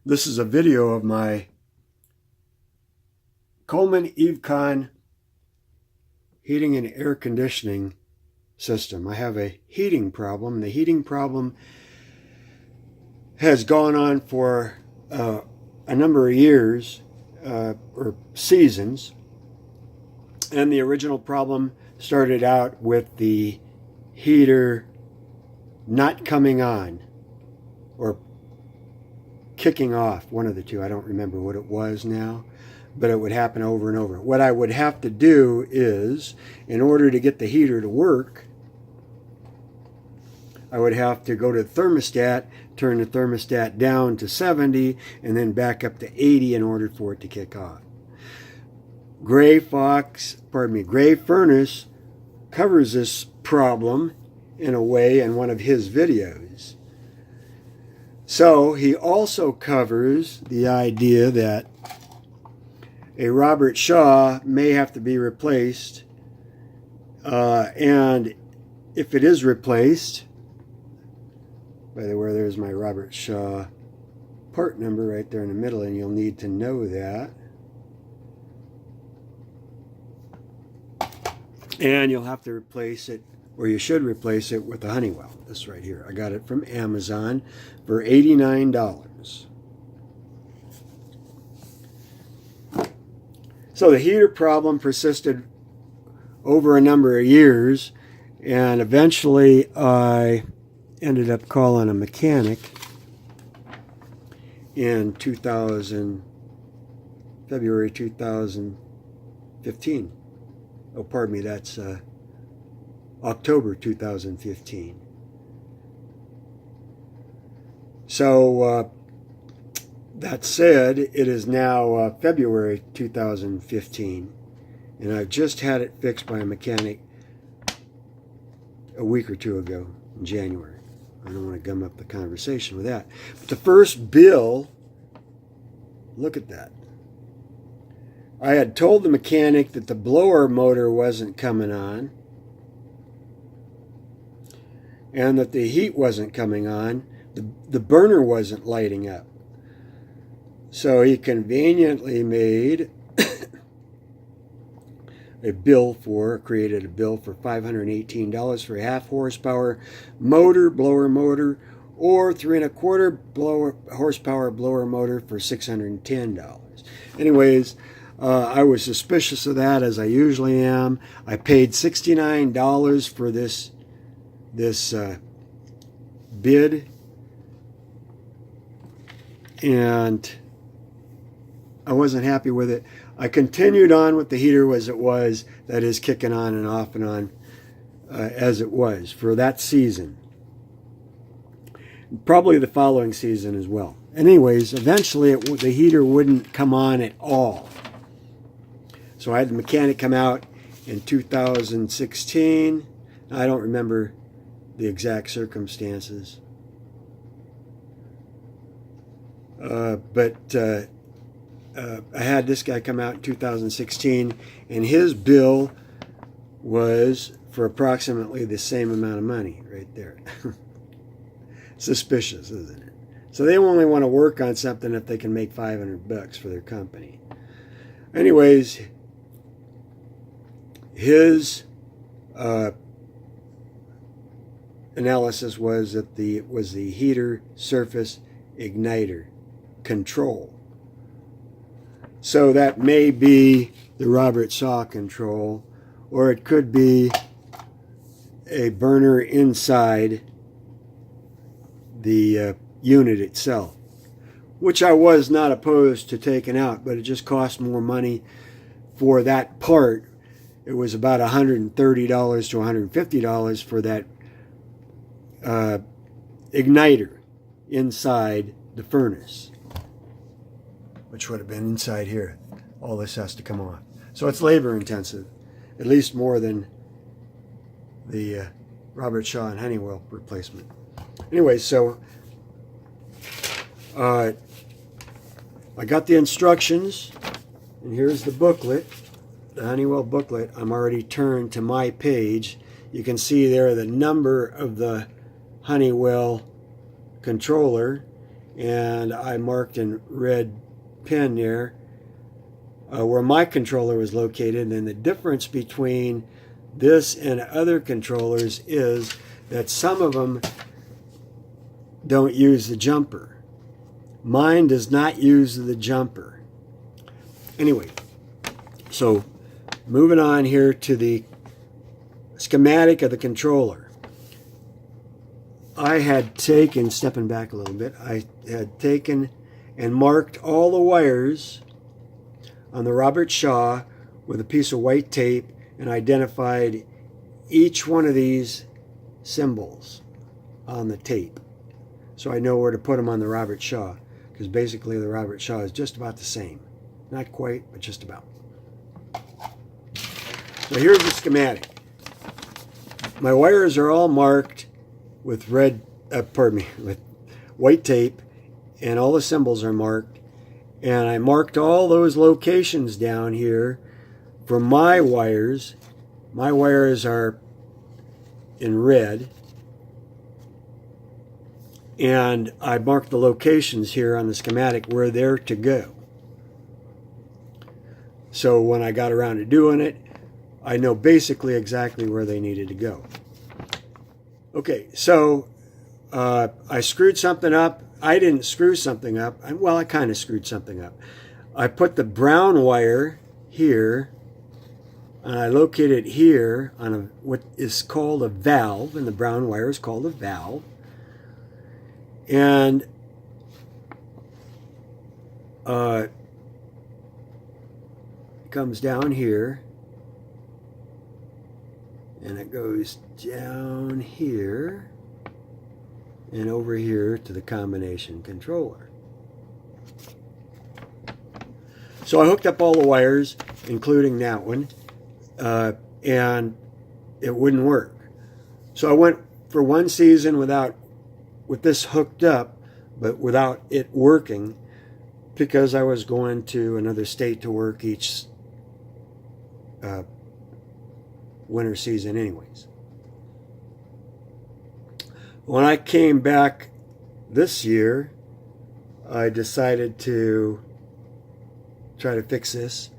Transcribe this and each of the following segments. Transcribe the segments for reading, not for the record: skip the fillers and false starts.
This is a video of my Coleman Evcon heating and air conditioning system. I have a heating problem. The heating problem has gone on for a number of years or seasons, and the original problem started out with the heater not coming on or kicking off, one of the two. I don't remember what it was now, but it would happen over and over. What I would have to do is, in order to get the heater to work, I would have to go to the thermostat, turn the thermostat down to 70, and then back up to 80 in order for it to kick off. Gray Furnace covers this problem in a way in one of his videos. So he also covers the idea that a RobertShaw may have to be replaced, and if it is replaced, by the way, there's my RobertShaw part number right there in the middle, and you'll need to know that. And you'll have to replace it, or you should replace it with a Honeywell. This right here. I got it from Amazon for $89. So the heater problem persisted over a number of years, and eventually I ended up calling a mechanic in February 2015. Oh, pardon me, that's October 2015. So that said, it is now February 2015, and I've just had it fixed by a mechanic a week or two ago in January. I don't want to gum up the conversation with that. But the first bill, look at that. I had told the mechanic that the blower motor wasn't coming on and that the heat wasn't coming on. The burner wasn't lighting up. So he conveniently made created a bill for $518 for a half horsepower blower motor, or 3¼ horsepower blower motor for $610. Anyways, I was suspicious of that, as I usually am. I paid $69 for this bid, and I wasn't happy with it. I continued on with the heater as it was, that is, kicking on and off and on as it was for that season. Probably the following season as well. Anyways, eventually the heater wouldn't come on at all. So I had the mechanic come out in 2016. I don't remember the exact circumstances. I had this guy come out in 2016, and his bill was for approximately the same amount of money right there. Suspicious, isn't it? So they only want to work on something if they can make $500 for their company. Anyways, his analysis was that it was the heater surface igniter control. So that may be the RobertShaw control, or it could be a burner inside the unit itself, which I was not opposed to taking out, but it just cost more money for that part. It was about $130 to $150 for that igniter inside the furnace, which would have been inside here. All this has to come off. So it's labor intensive, at least more than the RobertShaw and Honeywell replacement. Anyway, so I got the instructions, and here's the booklet, the Honeywell booklet. I'm already turned to my page. You can see there the number of the Honeywell controller and I marked in red pen there where my controller was located. And the difference between this and other controllers is that some of them don't use the jumper. Mine does not use the jumper. Anyway, so moving on here to the schematic of the controller. I had taken, stepping back a little bit, I had taken and marked all the wires on the RobertShaw with a piece of white tape and identified each one of these symbols on the tape. So I know where to put them on the RobertShaw, because basically the RobertShaw is just about the same. Not quite, but just about. So here's the schematic. My wires are all marked with with white tape, and all the symbols are marked. And I marked all those locations down here for my wires. My wires are in red. And I marked the locations here on the schematic where they're to go. So when I got around to doing it, I know basically exactly where they needed to go. Okay, so I screwed something up. I didn't screw something up. Well, I kind of screwed something up. I put the brown wire here, and I located it here on what is called a valve, and the brown wire is called a valve. And it comes down here, and it goes down here and over here to the combination controller. So I hooked up all the wires, including that one, and it wouldn't work. So I went for one season with this hooked up, but without it working, because I was going to another state to work each winter season anyways. When I came back this year, I decided to try to fix this.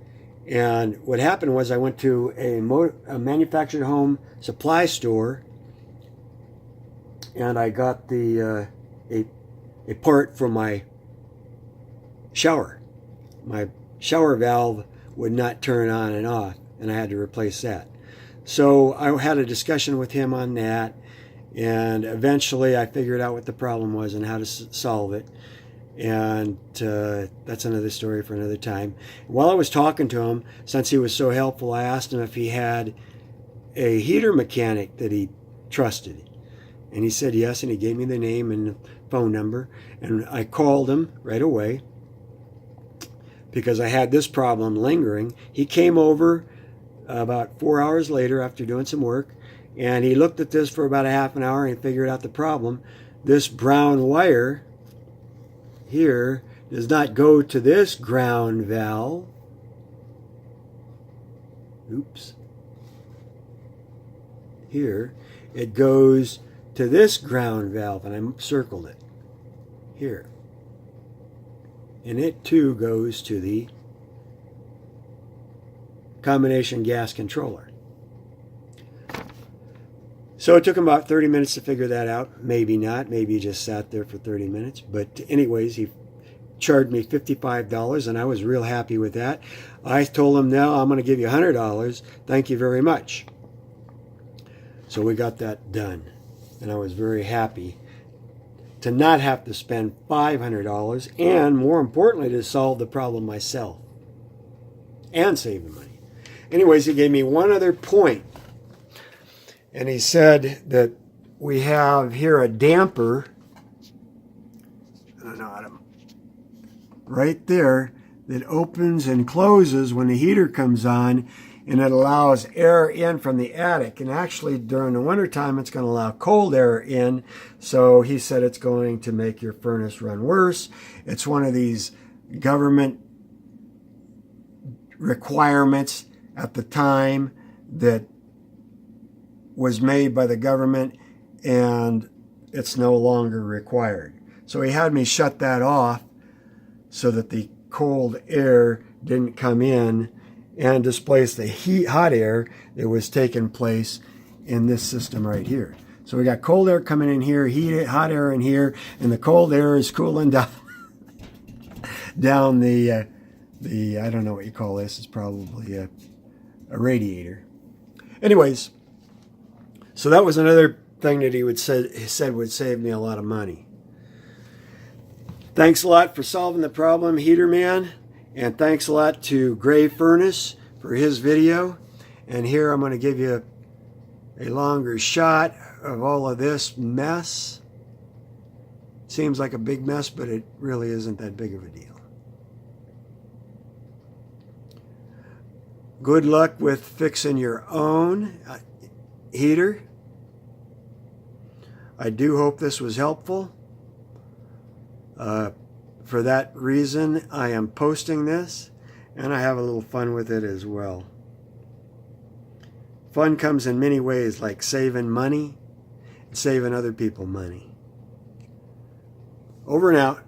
And what happened was I went to a manufactured home supply store, and I got a part for my shower. My shower valve would not turn on and off, and I had to replace that. So I had a discussion with him on that, and eventually I figured out what the problem was and how to solve it. And that's another story for another time. While I was talking to him, since he was so helpful, I asked him if he had a heater mechanic that he trusted. And he said yes, and he gave me the name and the phone number. And I called him right away because I had this problem lingering. He came over about 4 hours later after doing some work, and he looked at this for about a half an hour and figured out the problem. This brown wire here does not go to this ground valve. Oops. Here. It goes to this ground valve, and I circled it here. And it too goes to the combination gas controller. So it took him about 30 minutes to figure that out. Maybe not. Maybe he just sat there for 30 minutes. But anyways, he charged me $55, and I was real happy with that. I told him, no, I'm going to give you $100. Thank you very much. So we got that done. And I was very happy to not have to spend $500, and more importantly, to solve the problem myself and save the money. Anyways, he gave me one other point. And he said that we have here a damper, I don't know how to, right there, that opens and closes when the heater comes on, and it allows air in from the attic. And actually, during the wintertime, it's going to allow cold air in. So he said it's going to make your furnace run worse. It's one of these government requirements at the time that was made by the government, and it's no longer required. So he had me shut that off so that the cold air didn't come in and displace the hot air that was taking place in this system right here. So we got cold air coming in here, hot air in here, and the cold air is cooling down down the I don't know what you call this. It's probably a radiator. Anyways, so that was another thing that he said would save me a lot of money. Thanks a lot for solving the problem, Heater Man, and thanks a lot to Gray Furnace for his video. And here I'm going to give you a longer shot of all of this mess. Seems like a big mess, but it really isn't that big of a deal. Good luck with fixing your own heater. I do hope this was helpful. For that reason, I am posting this, and I have a little fun with it as well. Fun comes in many ways, like saving money and saving other people money. Over and out.